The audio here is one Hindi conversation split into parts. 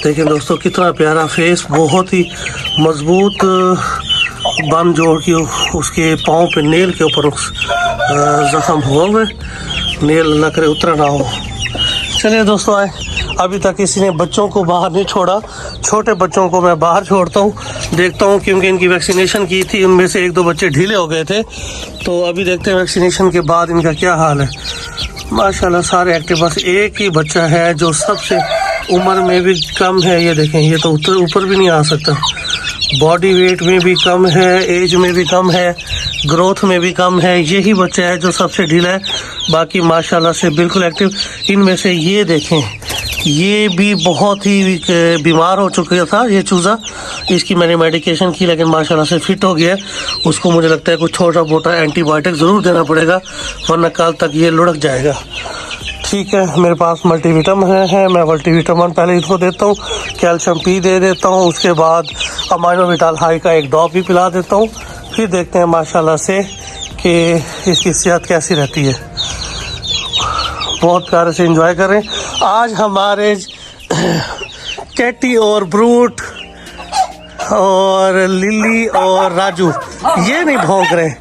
देखिए दोस्तों कितना प्यारा फेस, बहुत ही मजबूत बन जोड़ के उसके पाँव पे नेल के ऊपर जख्म हुआ हुआ है, नेल अल्लाह करे उतर ना हो। चलिए दोस्तों आए, अभी तक किसी ने बच्चों को बाहर नहीं छोड़ा, छोटे बच्चों को मैं बाहर छोड़ता हूँ, देखता हूँ क्योंकि इनकी वैक्सीनेशन की थी, उनमें से एक दो बच्चे ढीले हो गए थे, तो अभी देखते हैं वैक्सीनेशन के बाद इनका क्या हाल है। माशाल्लाह सारे एक्टिव, बस एक ही बच्चा है जो सबसे उम्र में भी कम है, ये देखें ये तो ऊपर भी नहीं आ सकता, बॉडी वेट में भी कम है, एज में भी कम है, ग्रोथ में भी कम है, यही बच्चा है जो सबसे ढीला है, बाकी माशाल्लाह से बिल्कुल एक्टिव। इनमें से ये देखें, ये भी बहुत ही बीमार हो चुका था ये चूज़ा, इसकी मैंने मेडिकेशन की लेकिन माशाल्लाह से फिट हो गया। उसको मुझे लगता है कुछ छोटा मोटा एंटीबायोटिक ज़रूर देना पड़ेगा वरना कल तक ये लुढ़क जाएगा। ठीक है, मेरे पास मल्टीविटामिन है, मैं मल्टीविटामिन पहले इसको देता हूँ, कैल्शियम पी दे देता हूँ, उसके बाद अमाइनो विटाल हाई का एक ड्रॉप भी पिला देता हूँ, फिर देखते हैं माशाल्लाह से कि इसकी सेहत कैसी रहती है। बहुत प्यारे से एंजॉय कर रहे हैं। आज हमारे कैटी और ब्रूट और लिली और राजू ये नहीं भौंक रहे,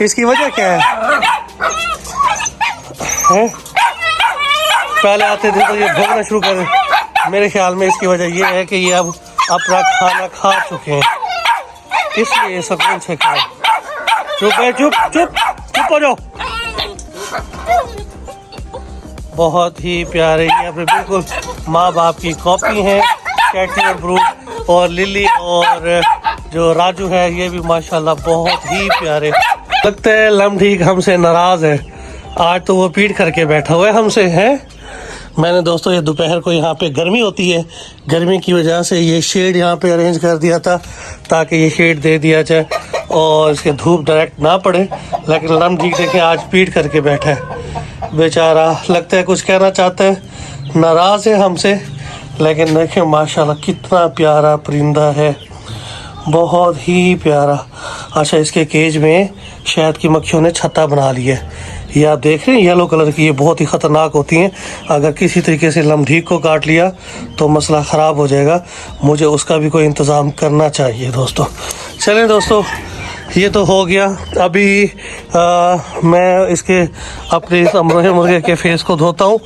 इसकी वजह क्या है? पहले आते थे तो ये भौंकना शुरू कर रहे, मेरे ख्याल में इसकी वजह ये है कि ये अब अपना खाना खा चुके हैं, इसलिए ये सुकून से खाए। चुप है, चुप चुप चुप हो जाओ। बहुत ही प्यारे, ये अपने बिल्कुल माँ बाप की कॉपी हैं, कैटी और ब्रूट, और लिली और जो राजू है ये भी माशाल्लाह बहुत ही प्यारे। लगता है लम ठीक हमसे नाराज है, आज तो वो पीट करके बैठा हुआ है हमसे है। मैंने दोस्तों ये दोपहर को यहाँ पे गर्मी होती है, गर्मी की वजह से ये शेड यहाँ पे अरेंज कर दिया था ताकि ये शेड दे दिया जाए और इसके धूप डायरेक्ट ना पड़े, लेकिन लम ठीक देखें आज पीट करके बैठा है बेचारा, लगता है कुछ कहना चाहता है, नाराज़ है हमसे, लेकिन देखें माशाल्लाह कितना प्यारा परिंदा है, बहुत ही प्यारा। अच्छा, इसके केज में शहद की मक्खियों ने छत्ता बना लिया है, ये आप देख रहे हैं येलो कलर की, ये बहुत ही ख़तरनाक होती हैं, अगर किसी तरीके से लमढीक को काट लिया तो मसला ख़राब हो जाएगा, मुझे उसका भी कोई इंतज़ाम करना चाहिए दोस्तों। चलें दोस्तों, ये तो हो गया, अभी मैं इसके अपने इस अमरोहे मुर्गे के फेस को धोता हूँ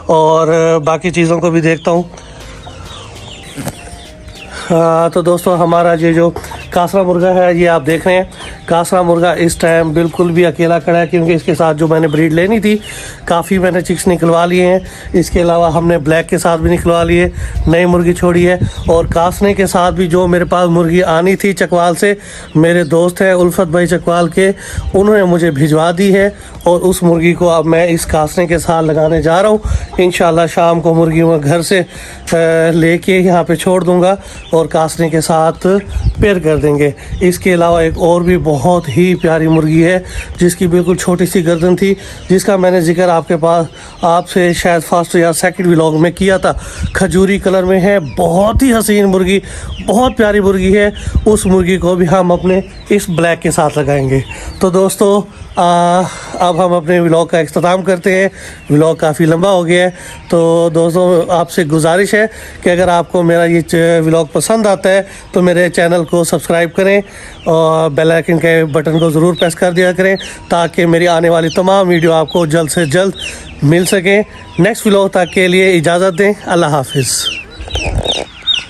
और बाकी चीज़ों को भी देखता हूँ। तो दोस्तों हमारा ये जो कासरा मुर्गा है ये आप देख रहे हैं, कासरा मुर्गा इस टाइम बिल्कुल भी अकेला खड़ा है क्योंकि इसके साथ जो मैंने ब्रीड लेनी थी काफ़ी मैंने चिक्स निकलवा लिए हैं, इसके अलावा हमने ब्लैक के साथ भी निकलवा लिए, नई मुर्गी छोड़ी है, और कासने के साथ भी जो मेरे पास मुर्गी आनी थी चकवाल से, मेरे दोस्त हैं उल्फत भाई चकवाल के, उन्होंने मुझे भिजवा दी है और उस मुर्गी को अब मैं इस कासने के साथ लगाने जा रहा हूँ। इंशाल्लाह शाम को मुर्गी मैं घर से लेके यहाँ पे छोड़ दूँगा और कासने के साथ पेयर कर देंगे। इसके अलावा एक और भी बहुत ही प्यारी मुर्गी है जिसकी बिल्कुल छोटी सी गर्दन थी, जिसका मैंने जिक्र आपके पास आपसे शायद फर्स्ट या सेकंड व्लॉग में किया था, खजूरी कलर में है, बहुत ही हसीन मुर्गी, बहुत प्यारी मुर्गी है, उस मुर्गी को भी हम अपने इस ब्लैक के साथ लगाएंगे। तो दोस्तों अब हम अपने व्लॉग का इख्तिताम करते हैं, व्लॉग काफ़ी लंबा हो गया है, तो दोस्तों आपसे गुजारिश है कि अगर आपको मेरा ये व्लॉग पसंद आता है तो मेरे चैनल को सब्सक्राइब करें और बेल आइकन के बटन को ज़रूर प्रेस कर दिया करें ताकि मेरी आने वाली तमाम वीडियो आपको जल्द से जल्द मिल सकें। नेक्स्ट व्लॉग तक के लिए इजाज़त दें, अल्लाह हाफिज़।